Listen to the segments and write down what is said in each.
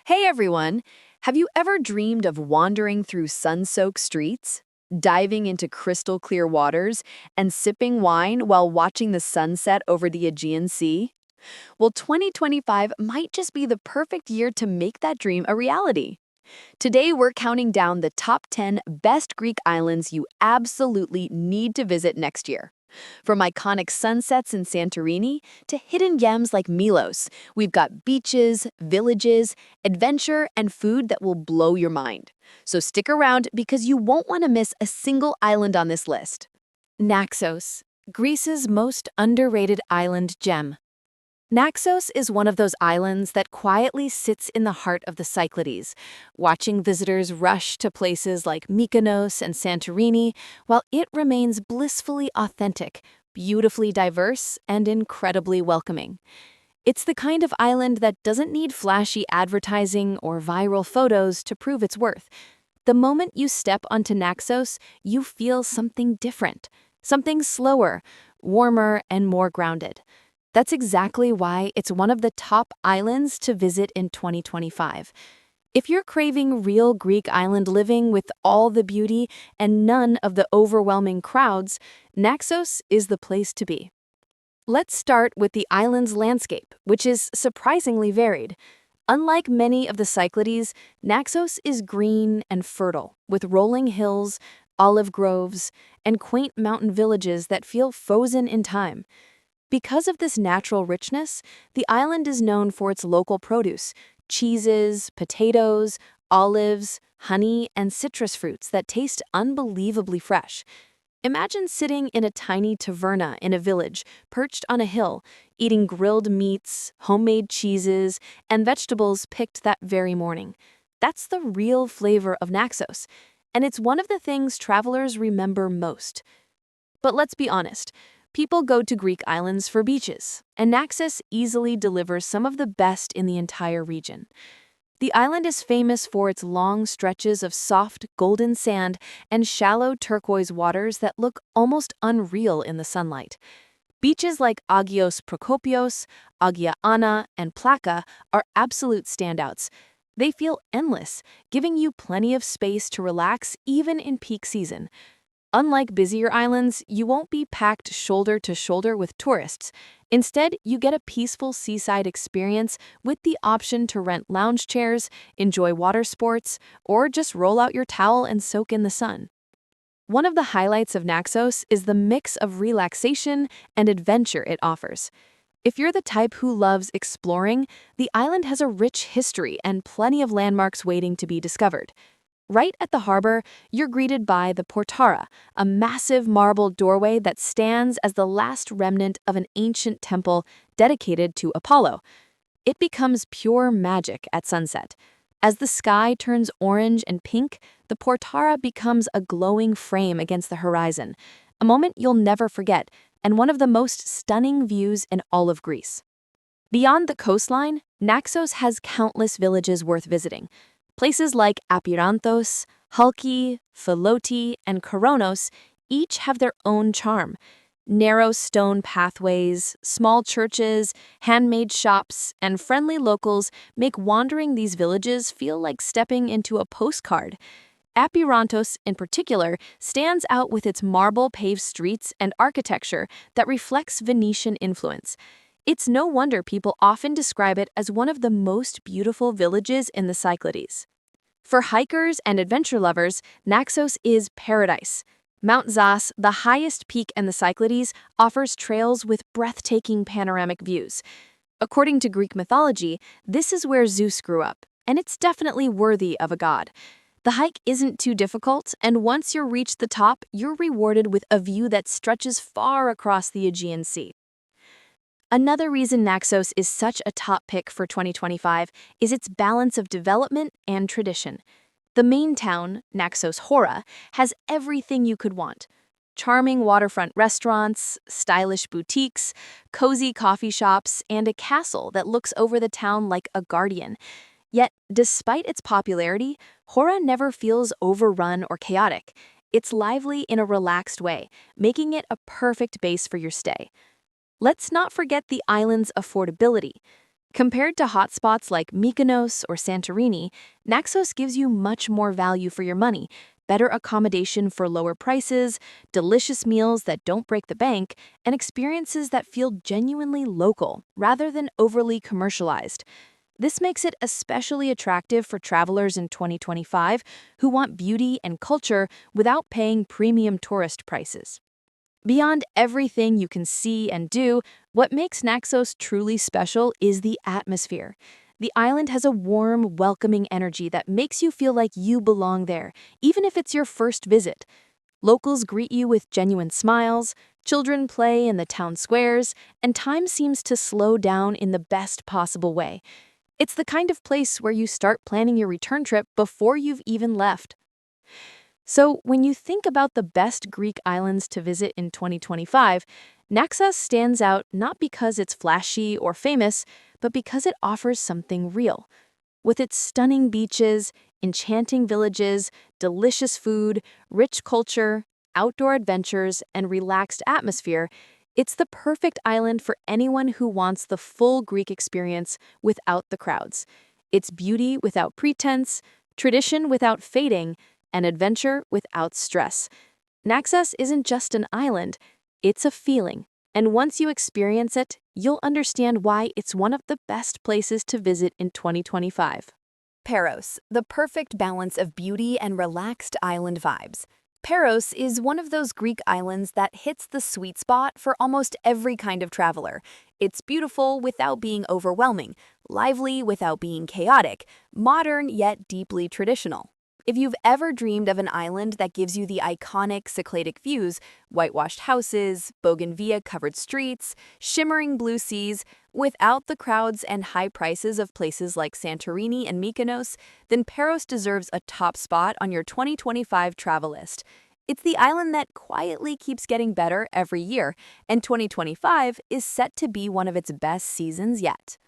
Hey everyone! Have you ever dreamed of wandering through sun-soaked streets, diving into crystal clear waters, and sipping wine while watching the sunset over the Aegean Sea? Well, 2025 might just be the perfect year to make that dream a reality. Today, we're counting down the top 10 best Greek islands you absolutely need to visit next year. From iconic sunsets in Santorini to hidden gems like Milos, we've got beaches, villages, adventure, and food that will blow your mind. So stick around because you won't want to miss a single island on this list. Naxos, Greece's most underrated island gem. Naxos is one of those islands that quietly sits in the heart of the Cyclades, watching visitors rush to places like Mykonos and Santorini, while it remains blissfully authentic, beautifully diverse, and incredibly welcoming. It's the kind of island that doesn't need flashy advertising or viral photos to prove its worth. The moment you step onto Naxos, you feel something different, something slower, warmer, and more grounded. That's exactly why it's one of the top islands to visit in 2025. If you're craving real Greek island living with all the beauty and none of the overwhelming crowds, Naxos is the place to be. Let's start with the island's landscape, which is surprisingly varied. Unlike many of the Cyclades, Naxos is green and fertile, with rolling hills, olive groves, and quaint mountain villages that feel frozen in time. Because of this natural richness, the island is known for its local produce, cheeses, potatoes, olives, honey, and citrus fruits that taste unbelievably fresh. Imagine sitting in a tiny taverna in a village, perched on a hill, eating grilled meats, homemade cheeses, and vegetables picked that very morning. That's the real flavor of Naxos, and it's one of the things travelers remember most. But let's be honest. People go to Greek islands for beaches, and Naxos easily delivers some of the best in the entire region. The island is famous for its long stretches of soft, golden sand and shallow turquoise waters that look almost unreal in the sunlight. Beaches like Agios Prokopios, Agia Anna, and Plaka are absolute standouts. They feel endless, giving you plenty of space to relax even in peak season. Unlike busier islands, you won't be packed shoulder to shoulder with tourists. Instead, you get a peaceful seaside experience with the option to rent lounge chairs, enjoy water sports, or just roll out your towel and soak in the sun. One of the highlights of Naxos is the mix of relaxation and adventure it offers. If you're the type who loves exploring, the island has a rich history and plenty of landmarks waiting to be discovered. Right at the harbor, you're greeted by the Portara, a massive marble doorway that stands as the last remnant of an ancient temple dedicated to Apollo. It becomes pure magic at sunset. As the sky turns orange and pink, the Portara becomes a glowing frame against the horizon, a moment you'll never forget, and one of the most stunning views in all of Greece. Beyond the coastline, Naxos has countless villages worth visiting. Places like Apiranthos, Halki, Philoti, and Koronos each have their own charm. Narrow stone pathways, small churches, handmade shops, and friendly locals make wandering these villages feel like stepping into a postcard. Apiranthos, in particular, stands out with its marble-paved streets and architecture that reflects Venetian influence. It's no wonder people often describe it as one of the most beautiful villages in the Cyclades. For hikers and adventure lovers, Naxos is paradise. Mount Zas, the highest peak in the Cyclades, offers trails with breathtaking panoramic views. According to Greek mythology, this is where Zeus grew up, and it's definitely worthy of a god. The hike isn't too difficult, and once you reach the top, you're rewarded with a view that stretches far across the Aegean Sea. Another reason Naxos is such a top pick for 2025 is its balance of development and tradition. The main town, Naxos Hora, has everything you could want. Charming waterfront restaurants, stylish boutiques, cozy coffee shops, and a castle that looks over the town like a guardian. Yet, despite its popularity, Hora never feels overrun or chaotic. It's lively in a relaxed way, making it a perfect base for your stay. Let's not forget the island's affordability. Compared to hotspots like Mykonos or Santorini, Naxos gives you much more value for your money, better accommodation for lower prices, delicious meals that don't break the bank, and experiences that feel genuinely local rather than overly commercialized. This makes it especially attractive for travelers in 2025 who want beauty and culture without paying premium tourist prices. Beyond everything you can see and do, what makes Naxos truly special is the atmosphere. The island has a warm, welcoming energy that makes you feel like you belong there, even if it's your first visit. Locals greet you with genuine smiles, children play in the town squares, and time seems to slow down in the best possible way. It's the kind of place where you start planning your return trip before you've even left. So, when you think about the best Greek islands to visit in 2025, Naxos stands out not because it's flashy or famous, but because it offers something real. With its stunning beaches, enchanting villages, delicious food, rich culture, outdoor adventures, and relaxed atmosphere, it's the perfect island for anyone who wants the full Greek experience without the crowds. It's beauty without pretense, tradition without fading, and adventure without stress. Naxos isn't just an island, it's a feeling. And once you experience it, you'll understand why it's one of the best places to visit in 2025. Paros, the perfect balance of beauty and relaxed island vibes. Paros is one of those Greek islands that hits the sweet spot for almost every kind of traveler. It's beautiful without being overwhelming, lively without being chaotic, modern yet deeply traditional. If you've ever dreamed of an island that gives you the iconic Cycladic views, whitewashed houses, bougainvillea-covered streets, shimmering blue seas, without the crowds and high prices of places like Santorini and Mykonos, then Paros deserves a top spot on your 2025 travel list. It's the island that quietly keeps getting better every year, and 2025 is set to be one of its best seasons yet.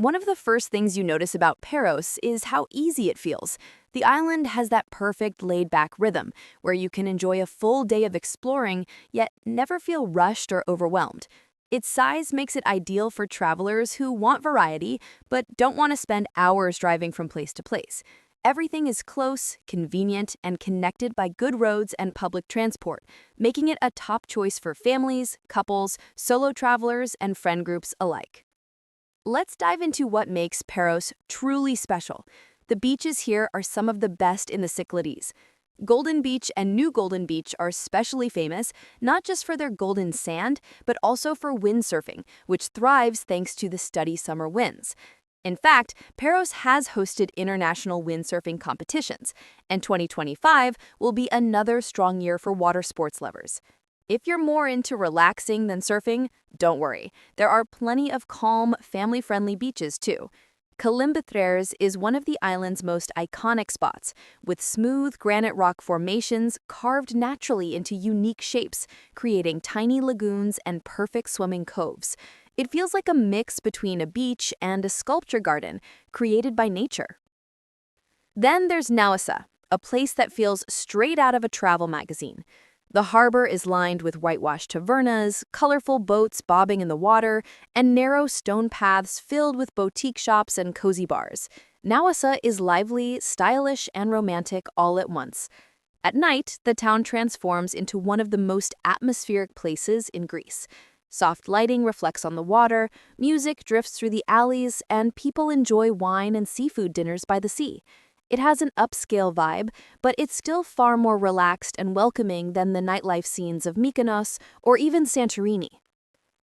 One of the first things you notice about Paros is how easy it feels. The island has that perfect laid-back rhythm, where you can enjoy a full day of exploring, yet never feel rushed or overwhelmed. Its size makes it ideal for travelers who want variety, but don't want to spend hours driving from place to place. Everything is close, convenient, and connected by good roads and public transport, making it a top choice for families, couples, solo travelers, and friend groups alike. Let's dive into what makes Paros truly special. The beaches here are some of the best in the Cyclades. Golden Beach and New Golden Beach are especially famous, not just for their golden sand, but also for windsurfing, which thrives thanks to the steady summer winds. In fact, Paros has hosted international windsurfing competitions, and 2025 will be another strong year for water sports lovers. If you're more into relaxing than surfing, don't worry. There are plenty of calm, family-friendly beaches too. Kalimbathreres is one of the island's most iconic spots, with smooth granite rock formations carved naturally into unique shapes, creating tiny lagoons and perfect swimming coves. It feels like a mix between a beach and a sculpture garden, created by nature. Then there's Naoussa, a place that feels straight out of a travel magazine. The harbor is lined with whitewashed tavernas, colorful boats bobbing in the water, and narrow stone paths filled with boutique shops and cozy bars. Naoussa is lively, stylish, and romantic all at once. At night, the town transforms into one of the most atmospheric places in Greece. Soft lighting reflects on the water, music drifts through the alleys, and people enjoy wine and seafood dinners by the sea. It has an upscale vibe, but it's still far more relaxed and welcoming than the nightlife scenes of Mykonos or even Santorini.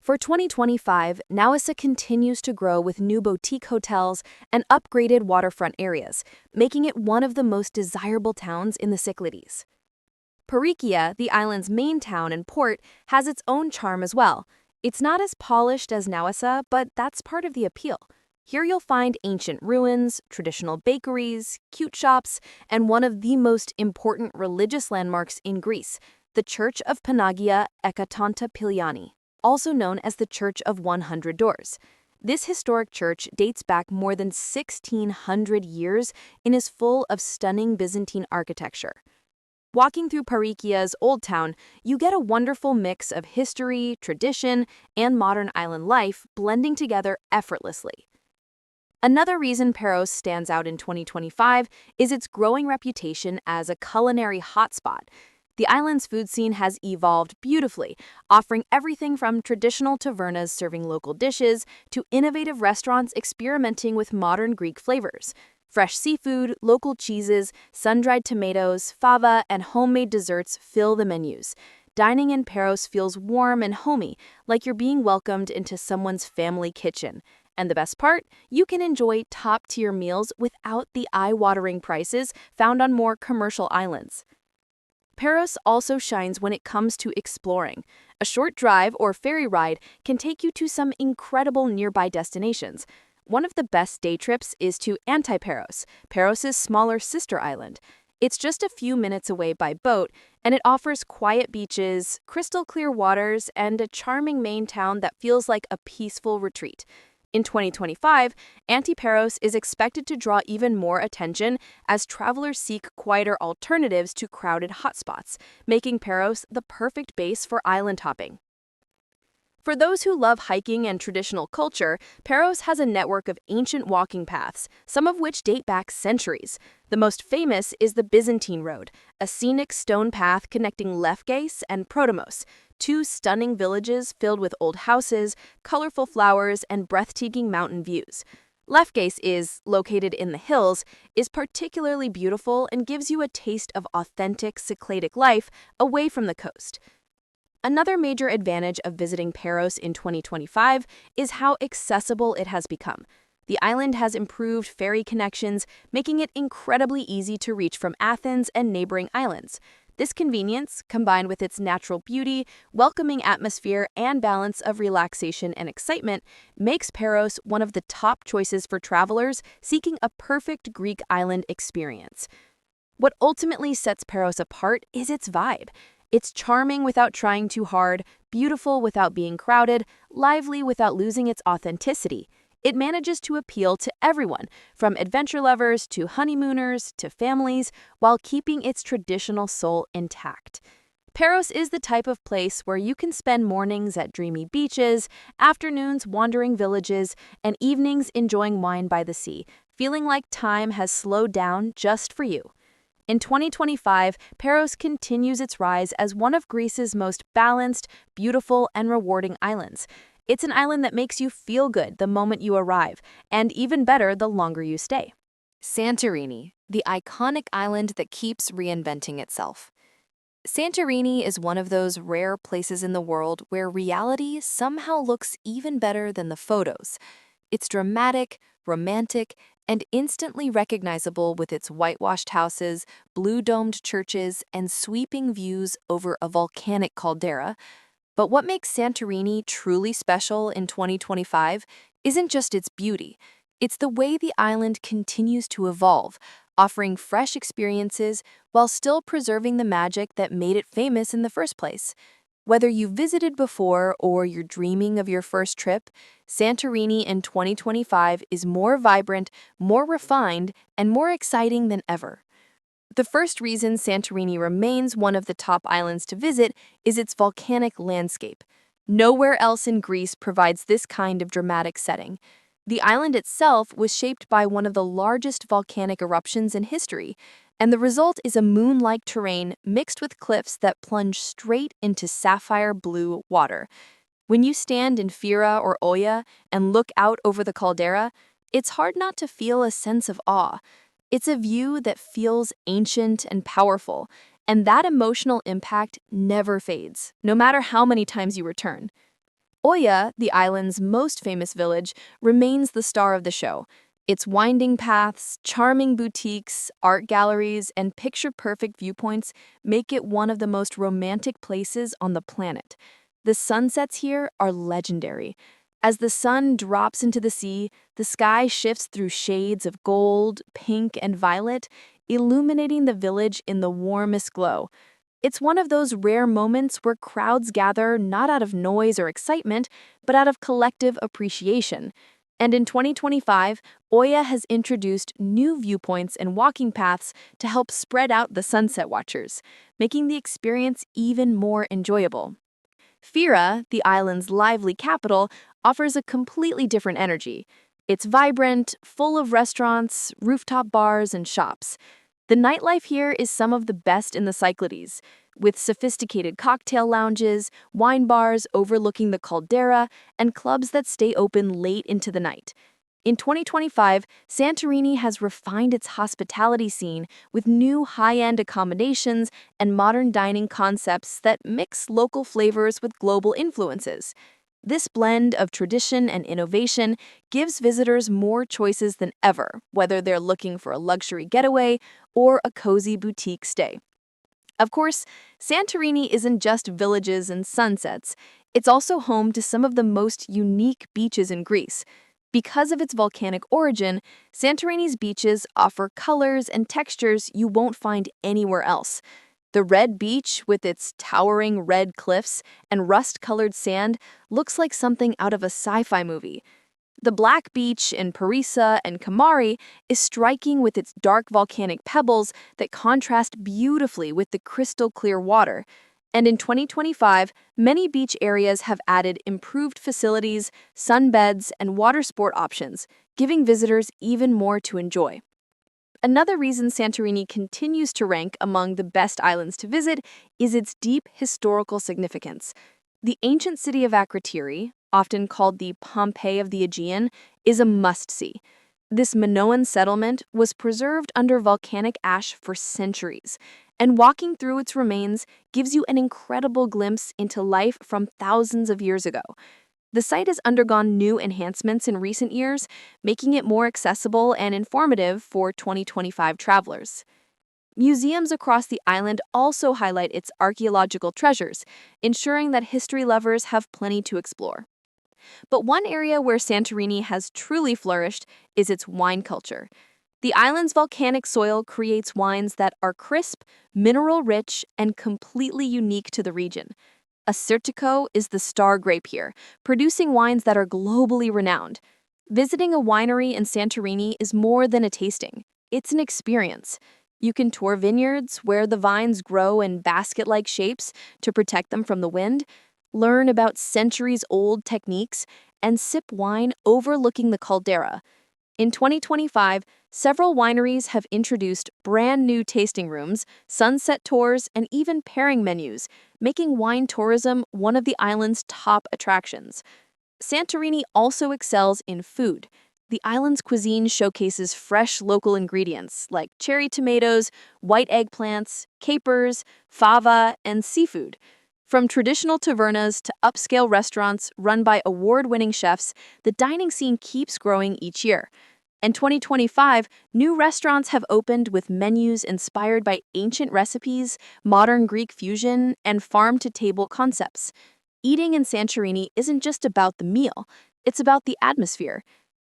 For 2025, Naoussa continues to grow with new boutique hotels and upgraded waterfront areas, making it one of the most desirable towns in the Cyclades. Parikia, the island's main town and port, has its own charm as well. It's not as polished as Naoussa, but that's part of the appeal. Here you'll find ancient ruins, traditional bakeries, cute shops, and one of the most important religious landmarks in Greece, the Church of Panagia Ekatanta Piliani, also known as the Church of 100 Doors. This historic church dates back more than 1,600 years and is full of stunning Byzantine architecture. Walking through Parikia's Old Town, you get a wonderful mix of history, tradition, and modern island life blending together effortlessly. Another reason Paros stands out in 2025 is its growing reputation as a culinary hotspot. The island's food scene has evolved beautifully, offering everything from traditional tavernas serving local dishes to innovative restaurants experimenting with modern Greek flavors. Fresh seafood, local cheeses, sun-dried tomatoes, fava, and homemade desserts fill the menus. Dining in Paros feels warm and homey, like you're being welcomed into someone's family kitchen. And the best part, you can enjoy top-tier meals without the eye-watering prices found on more commercial islands. Paros also shines when it comes to exploring. A short drive or ferry ride can take you to some incredible nearby destinations. One of the best day trips is to Antiparos, Paros's smaller sister island. It's just a few minutes away by boat, and it offers quiet beaches, crystal clear waters, and a charming main town that feels like a peaceful retreat. In 2025, Antiparos is expected to draw even more attention as travelers seek quieter alternatives to crowded hotspots, making Paros the perfect base for island hopping. For those who love hiking and traditional culture, Paros has a network of ancient walking paths, some of which date back centuries. The most famous is the Byzantine Road, a scenic stone path connecting Lefkes and Protomos, two stunning villages filled with old houses, colorful flowers, and breathtaking mountain views. Lefkes is, located in the hills, is particularly beautiful and gives you a taste of authentic Cycladic life away from the coast. Another major advantage of visiting Paros in 2025 is how accessible it has become. The island has improved ferry connections, making it incredibly easy to reach from Athens and neighboring islands. This convenience, combined with its natural beauty, welcoming atmosphere, and balance of relaxation and excitement, makes Paros one of the top choices for travelers seeking a perfect Greek island experience. What ultimately sets Paros apart is its vibe. It's charming without trying too hard, beautiful without being crowded, lively without losing its authenticity. It manages to appeal to everyone, from adventure lovers to honeymooners to families, while keeping its traditional soul intact. Paros is the type of place where you can spend mornings at dreamy beaches, afternoons wandering villages, and evenings enjoying wine by the sea, feeling like time has slowed down just for you. In 2025, Paros continues its rise as one of Greece's most balanced, beautiful, and rewarding islands. It's an island that makes you feel good the moment you arrive, and even better the longer you stay. Santorini, the iconic island that keeps reinventing itself. Santorini is one of those rare places in the world where reality somehow looks even better than the photos. It's dramatic, romantic, and instantly recognizable with its whitewashed houses, blue-domed churches, and sweeping views over a volcanic caldera. But what makes Santorini truly special in 2025 isn't just its beauty. It's the way the island continues to evolve, offering fresh experiences while still preserving the magic that made it famous in the first place. Whether you visited before or you're dreaming of your first trip, Santorini in 2025 is more vibrant, more refined, and more exciting than ever. The first reason Santorini remains one of the top islands to visit is its volcanic landscape. Nowhere else in Greece provides this kind of dramatic setting. The island itself was shaped by one of the largest volcanic eruptions in history, and the result is a moon-like terrain mixed with cliffs that plunge straight into sapphire blue water. When you stand in Fira or Oya and look out over the caldera, it's hard not to feel a sense of awe. It's a view that feels ancient and powerful, and that emotional impact never fades, no matter how many times you return. Oya, the island's most famous village, remains the star of the show. Its winding paths, charming boutiques, art galleries, and picture-perfect viewpoints make it one of the most romantic places on the planet. The sunsets here are legendary. As the sun drops into the sea, the sky shifts through shades of gold, pink, and violet, illuminating the village in the warmest glow. It's one of those rare moments where crowds gather not out of noise or excitement, but out of collective appreciation. And in 2025, Oya has introduced new viewpoints and walking paths to help spread out the sunset watchers, making the experience even more enjoyable. Fira, the island's lively capital, offers a completely different energy. It's vibrant, full of restaurants, rooftop bars, and shops. The nightlife here is some of the best in the Cyclades, with sophisticated cocktail lounges, wine bars overlooking the caldera, and clubs that stay open late into the night. In 2025, Santorini has refined its hospitality scene with new high-end accommodations and modern dining concepts that mix local flavors with global influences. This blend of tradition and innovation gives visitors more choices than ever, whether they're looking for a luxury getaway or a cozy boutique stay. Of course, Santorini isn't just villages and sunsets. It's also home to some of the most unique beaches in Greece. Because of its volcanic origin, Santorini's beaches offer colors and textures you won't find anywhere else. The red beach, with its towering red cliffs and rust-colored sand, looks like something out of a sci-fi movie. The black beach in Parisa and Kamari is striking with its dark volcanic pebbles that contrast beautifully with the crystal-clear water. And in 2025, many beach areas have added improved facilities, sunbeds, and water sport options, giving visitors even more to enjoy. Another reason Santorini continues to rank among the best islands to visit is its deep historical significance. The ancient city of Akrotiri, often called the Pompeii of the Aegean, is a must-see. This Minoan settlement was preserved under volcanic ash for centuries, and walking through its remains gives you an incredible glimpse into life from thousands of years ago. The site has undergone new enhancements in recent years, making it more accessible and informative for 2025 travelers. Museums across the island also highlight its archaeological treasures, ensuring that history lovers have plenty to explore. But one area where Santorini has truly flourished is its wine culture. The island's volcanic soil creates wines that are crisp, mineral-rich, and completely unique to the region. Assyrtiko is the star grape here, producing wines that are globally renowned. Visiting a winery in Santorini is more than a tasting. It's an experience. You can tour vineyards where the vines grow in basket-like shapes to protect them from the wind, learn about centuries-old techniques, and sip wine overlooking the caldera. In 2025, several wineries have introduced brand new tasting rooms, sunset tours, and even pairing menus, making wine tourism one of the island's top attractions. Santorini also excels in food. The island's cuisine showcases fresh local ingredients like cherry tomatoes, white eggplants, capers, fava, and seafood. From traditional tavernas to upscale restaurants run by award-winning chefs, the dining scene keeps growing each year. In 2025, new restaurants have opened with menus inspired by ancient recipes, modern Greek fusion, and farm-to-table concepts. Eating in Santorini isn't just about the meal, it's about the atmosphere.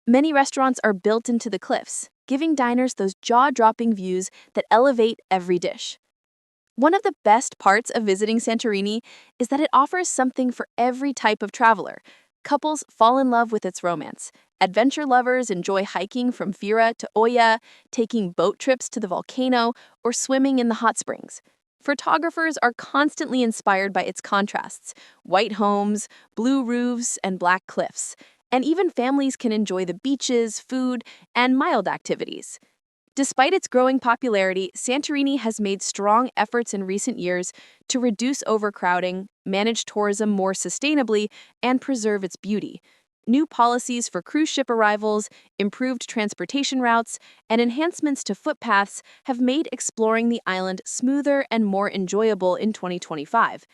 Many restaurants are built into the cliffs, giving diners those jaw-dropping views that elevate every dish. One of the best parts of visiting Santorini is that it offers something for every type of traveler. Couples fall in love with its romance. Adventure lovers enjoy hiking from Fira to Oya, taking boat trips to the volcano, or swimming in the hot springs. Photographers are constantly inspired by its contrasts: white homes, blue roofs, and black cliffs. And even families can enjoy the beaches, food, and mild activities. Despite its growing popularity, Santorini has made strong efforts in recent years to reduce overcrowding, manage tourism more sustainably, and preserve its beauty. New policies for cruise ship arrivals, improved transportation routes, and enhancements to footpaths have made exploring the island smoother and more enjoyable in 2025.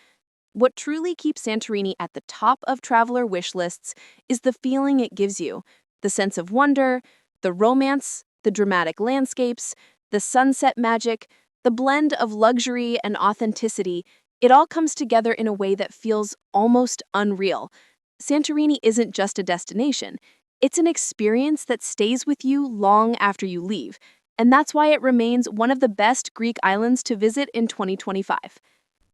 What truly keeps Santorini at the top of traveler wish lists is the feeling it gives you, the sense of wonder, the romance, the dramatic landscapes, the sunset magic, the blend of luxury and authenticity. It all comes together in a way that feels almost unreal. Santorini isn't just a destination. It's an experience that stays with you long after you leave, and that's why it remains one of the best Greek islands to visit in 2025.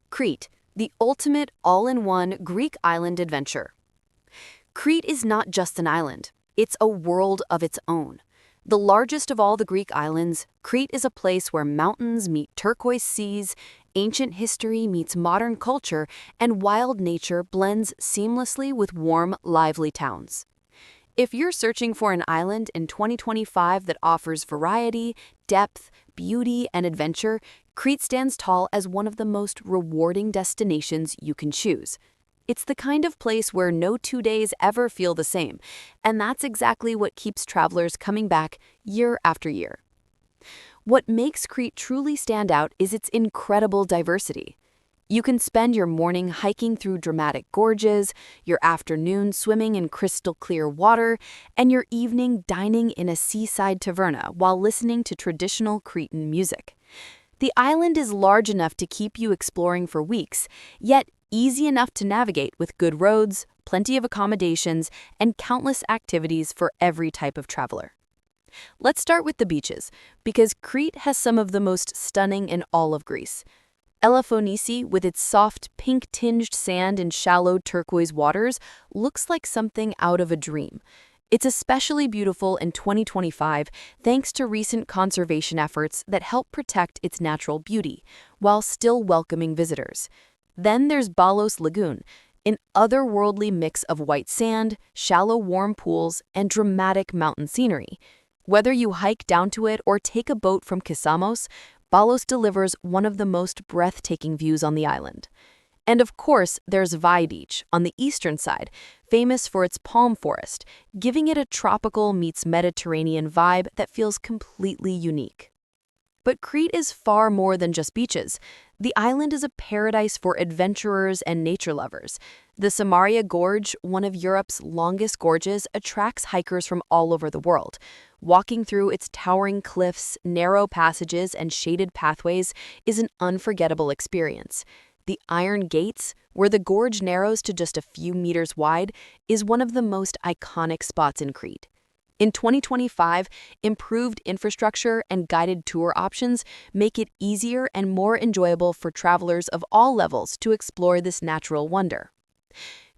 Crete, the ultimate all-in-one Greek island adventure. Crete is not just an island. It's a world of its own. The largest of all the Greek islands, Crete is a place where mountains meet turquoise seas, ancient history meets modern culture, and wild nature blends seamlessly with warm, lively towns. If you're searching for an island in 2025 that offers variety, depth, beauty, and adventure, Crete stands tall as one of the most rewarding destinations you can choose. It's the kind of place where no 2 days ever feel the same, and that's exactly what keeps travelers coming back year after year. What makes Crete truly stand out is its incredible diversity. You can spend your morning hiking through dramatic gorges, your afternoon swimming in crystal clear water, and your evening dining in a seaside taverna while listening to traditional Cretan music. The island is large enough to keep you exploring for weeks, yet easy enough to navigate with good roads, plenty of accommodations, and countless activities for every type of traveler. Let's start with the beaches, because Crete has some of the most stunning in all of Greece. Elafonisi, with its soft, pink-tinged sand and shallow turquoise waters, looks like something out of a dream. It's especially beautiful in 2025 thanks to recent conservation efforts that help protect its natural beauty, while still welcoming visitors. Then there's Balos Lagoon, an otherworldly mix of white sand, shallow warm pools, and dramatic mountain scenery. Whether you hike down to it or take a boat from Kisamos, Balos delivers one of the most breathtaking views on the island. And of course, there's Vai Beach on the eastern side, famous for its palm forest, giving it a tropical meets Mediterranean vibe that feels completely unique. But Crete is far more than just beaches. The island is a paradise for adventurers and nature lovers. The Samaria Gorge, one of Europe's longest gorges, attracts hikers from all over the world. Walking through its towering cliffs, narrow passages, and shaded pathways is an unforgettable experience. The Iron Gates, where the gorge narrows to just a few meters wide, is one of the most iconic spots in Crete. In 2025, improved infrastructure and guided tour options make it easier and more enjoyable for travelers of all levels to explore this natural wonder.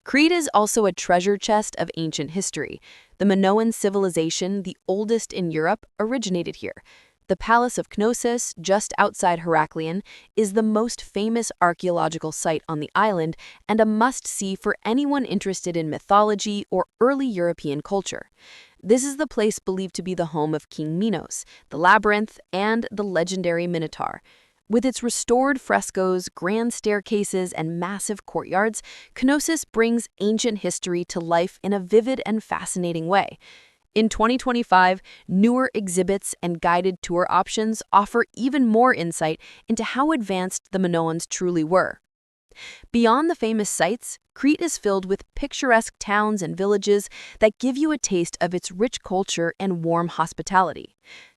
Crete is also a treasure chest of ancient history. The Minoan civilization, the oldest in Europe, originated here. The Palace of Knossos, just outside Heraklion, is the most famous archaeological site on the island and a must-see for anyone interested in mythology or early European culture. This is the place believed to be the home of King Minos, the labyrinth, and the legendary Minotaur. With its restored frescoes, grand staircases, and massive courtyards, Knossos brings ancient history to life in a vivid and fascinating way. In 2025, newer exhibits and guided tour options offer even more insight into how advanced the Minoans truly were. Beyond the famous sites, Crete is filled with picturesque towns and villages that give you a taste of its rich culture and warm hospitality.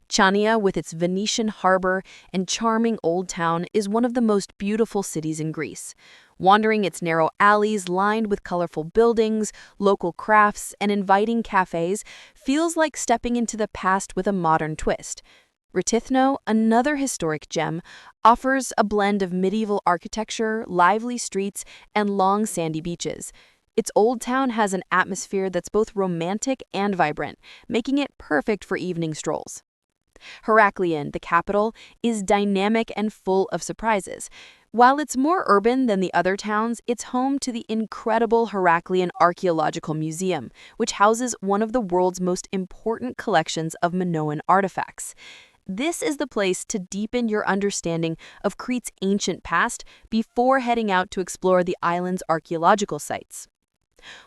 Chania, with its Venetian harbor and charming old town, is one of the most beautiful cities in Greece. Wandering its narrow alleys lined with colorful buildings, local crafts, and inviting cafes feels like stepping into the past with a modern twist. Rhodes, another historic gem, offers a blend of medieval architecture, lively streets, and long sandy beaches. Its old town has an atmosphere that's both romantic and vibrant, making it perfect for evening strolls. Heraklion, the capital, is dynamic and full of surprises. While it's more urban than the other towns, it's home to the incredible Heraklion Archaeological Museum, which houses one of the world's most important collections of Minoan artifacts. This is the place to deepen your understanding of Crete's ancient past before heading out to explore the island's archaeological sites.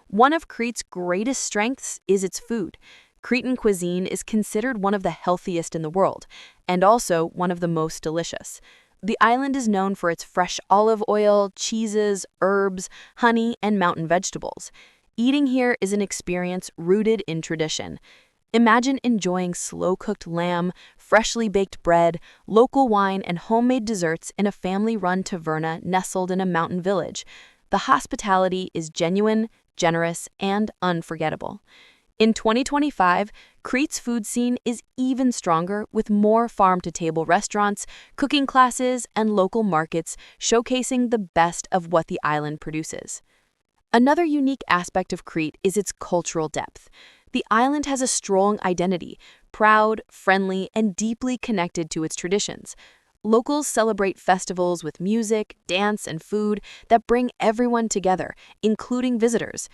One of Crete's greatest strengths is its food. Cretan cuisine is considered one of the healthiest in the world, and also one of the most delicious. The island is known for its fresh olive oil, cheeses, herbs, honey, and mountain vegetables. Eating here is an experience rooted in tradition. Imagine enjoying slow-cooked lamb, freshly baked bread, local wine, and homemade desserts in a family-run taverna nestled in a mountain village. The hospitality is genuine, generous, and unforgettable. In 2025, Crete's food scene is even stronger with more farm-to-table restaurants, cooking classes, and local markets showcasing the best of what the island produces. Another unique aspect of Crete is its cultural depth. The island has a strong identity, proud, friendly, and deeply connected to its traditions. Locals celebrate festivals with music, dance, and food that bring everyone together, including visitors.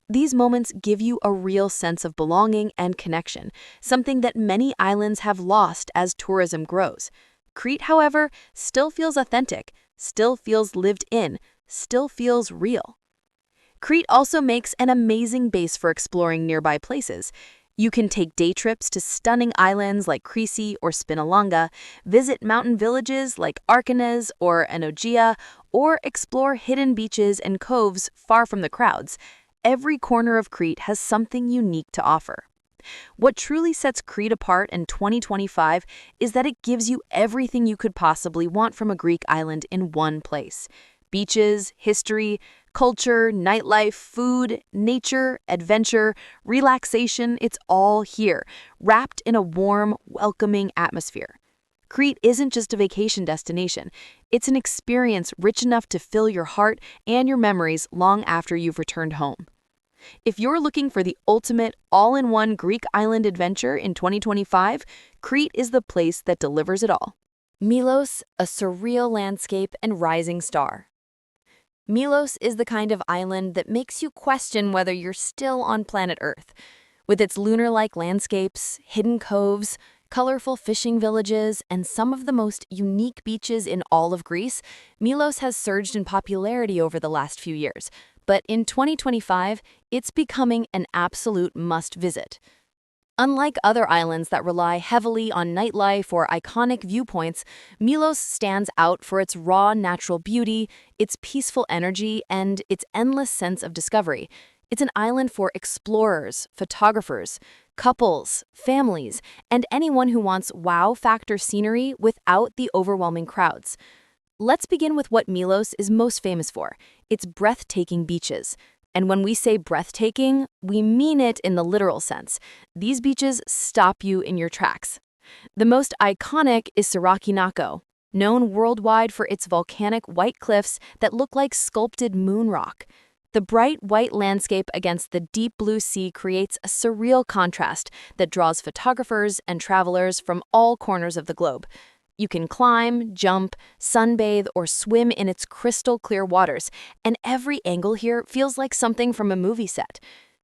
These moments give you a real sense of belonging and connection, something that many islands have lost as tourism grows. Crete, however, still feels authentic, still feels lived in, still feels real. Crete also makes an amazing base for exploring nearby places. You can take day trips to stunning islands like Crete or Spinalonga, visit mountain villages like Arkanes or Enogia, or explore hidden beaches and coves far from the crowds. Every corner of Crete has something unique to offer. What truly sets Crete apart in 2025 is that it gives you everything you could possibly want from a Greek island in one place. Beaches, history, culture, nightlife, food, nature, adventure, relaxation, it's all here, wrapped in a warm, welcoming atmosphere. Crete isn't just a vacation destination. It's an experience rich enough to fill your heart and your memories long after you've returned home. If you're looking for the ultimate all-in-one Greek island adventure in 2025, Crete is the place that delivers it all. Mylos, a surreal landscape and rising star. Mylos is the kind of island that makes you question whether you're still on planet Earth. With its lunar-like landscapes, hidden coves, colorful fishing villages, and some of the most unique beaches in all of Greece, Mylos has surged in popularity over the last few years. But in 2025, it's becoming an absolute must-visit. Unlike other islands that rely heavily on nightlife or iconic viewpoints, Mylos stands out for its raw natural beauty, its peaceful energy, and its endless sense of discovery. It's an island for explorers, photographers, couples, families, and anyone who wants wow-factor scenery without the overwhelming crowds. Let's begin with what Mylos is most famous for, its breathtaking beaches. And when we say breathtaking, we mean it in the literal sense. These beaches stop you in your tracks. The most iconic is Zakynthos, known worldwide for its volcanic white cliffs that look like sculpted moon rock. The bright white landscape against the deep blue sea creates a surreal contrast that draws photographers and travelers from all corners of the globe. You can climb, jump, sunbathe, or swim in its crystal clear waters, and every angle here feels like something from a movie set.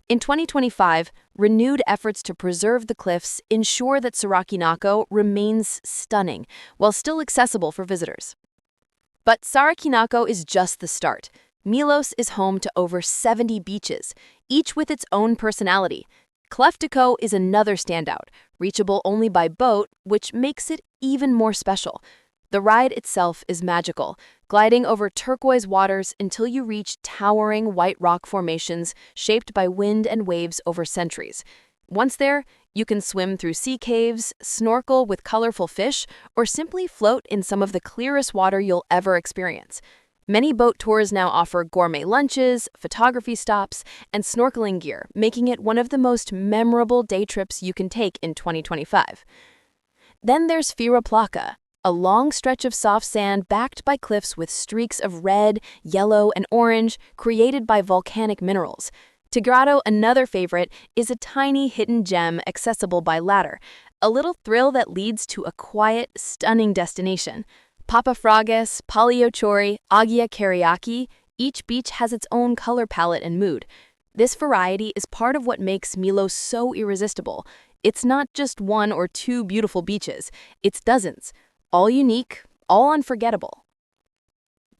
In 2025, renewed efforts to preserve the cliffs ensure that Zakynthos remains stunning, while still accessible for visitors. But Zakynthos is just the start. Mylos is home to over 70 beaches, each with its own personality. Kleftiko is another standout, reachable only by boat, which makes it even more special. The ride itself is magical, gliding over turquoise waters until you reach towering white rock formations shaped by wind and waves over centuries. Once there, you can swim through sea caves, snorkel with colorful fish, or simply float in some of the clearest water you'll ever experience. Many boat tours now offer gourmet lunches, photography stops, and snorkeling gear, making it one of the most memorable day trips you can take in 2025. Then there's Plaka, a long stretch of soft sand backed by cliffs with streaks of red, yellow, and orange created by volcanic minerals. Tigrado, another favorite, is a tiny hidden gem accessible by ladder, a little thrill that leads to a quiet, stunning destination. Papafragas, Paliochori, Agia Kariaki, each beach has its own color palette and mood. This variety is part of what makes Mylos so irresistible. It's not just one or two beautiful beaches, it's dozens, all unique, all unforgettable.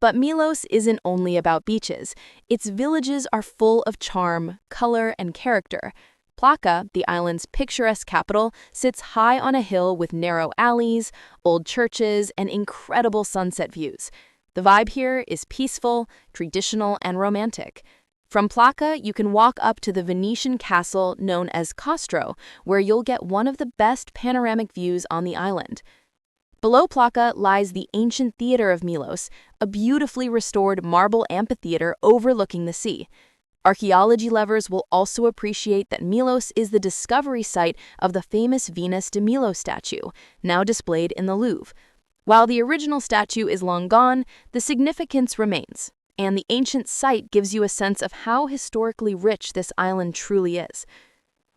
But Mylos isn't only about beaches. Its villages are full of charm, color, and character. Plaka, the island's picturesque capital, sits high on a hill with narrow alleys, old churches, and incredible sunset views. The vibe here is peaceful, traditional, and romantic. From Plaka, you can walk up to the Venetian castle known as Castro, where you'll get one of the best panoramic views on the island. Below Plaka lies the ancient theater of Mylos, a beautifully restored marble amphitheater overlooking the sea. Archaeology lovers will also appreciate that Mylos is the discovery site of the famous Venus de Milo statue, now displayed in the Louvre. While the original statue is long gone, the significance remains, and the ancient site gives you a sense of how historically rich this island truly is.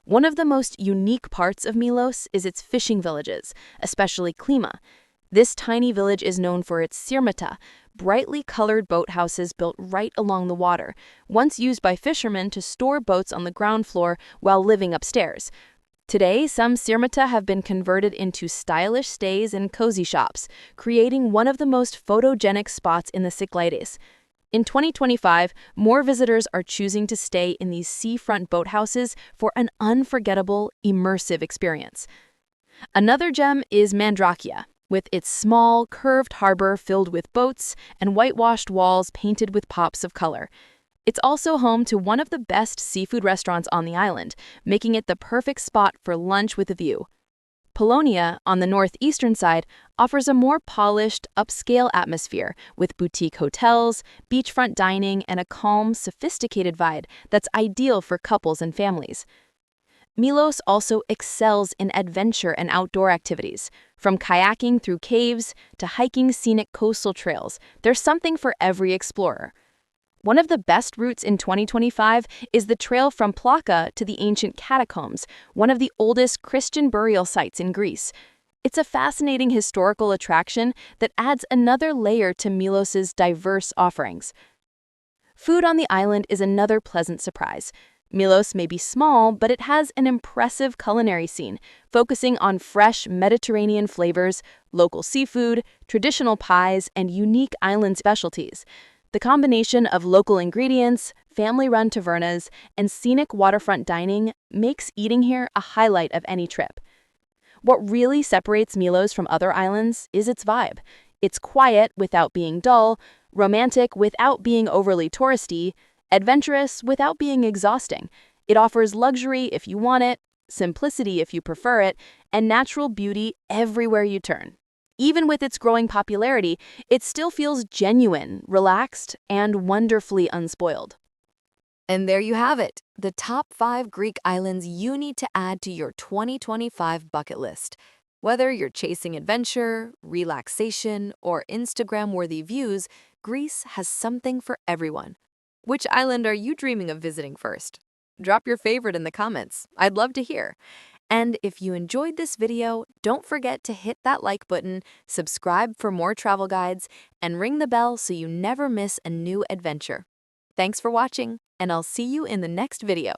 One of the most unique parts of Milos is its fishing villages, especially Klima. This tiny village is known for its sirmata, brightly colored boathouses built right along the water, once used by fishermen to store boats on the ground floor while living upstairs. Today, some sirmata have been converted into stylish stays and cozy shops, creating one of the most photogenic spots in the Cyclades. In 2025, more visitors are choosing to stay in these seafront boathouses for an unforgettable, immersive experience. Another gem is Mandrakia, with its small, curved harbor filled with boats and whitewashed walls painted with pops of color. It's also home to one of the best seafood restaurants on the island, making it the perfect spot for lunch with a view. Polonia, on the northeastern side, offers a more polished, upscale atmosphere with boutique hotels, beachfront dining, and a calm, sophisticated vibe that's ideal for couples and families. Milos also excels in adventure and outdoor activities. From kayaking through caves to hiking scenic coastal trails, there's something for every explorer. One of the best routes in 2025 is the trail from Plaka to the ancient catacombs, one of the oldest Christian burial sites in Greece. It's a fascinating historical attraction that adds another layer to Milos's diverse offerings. Food on the island is another pleasant surprise. Milos may be small, but it has an impressive culinary scene, focusing on fresh Mediterranean flavors, local seafood, traditional pies, and unique island specialties. The combination of local ingredients, family-run tavernas, and scenic waterfront dining makes eating here a highlight of any trip. What really separates Milos from other islands is its vibe. It's quiet without being dull, romantic without being overly touristy, adventurous without being exhausting. It offers luxury if you want it, simplicity if you prefer it, and natural beauty everywhere you turn. Even with its growing popularity, it still feels genuine, relaxed, and wonderfully unspoiled. And there you have it, the top 5 Greek islands you need to add to your 2025 bucket list. Whether you're chasing adventure, relaxation, or Instagram-worthy views, Greece has something for everyone. Which island are you dreaming of visiting first? Drop your favorite in the comments. I'd love to hear. And if you enjoyed this video, don't forget to hit that like button, subscribe for more travel guides, and ring the bell so you never miss a new adventure. Thanks for watching, and I'll see you in the next video.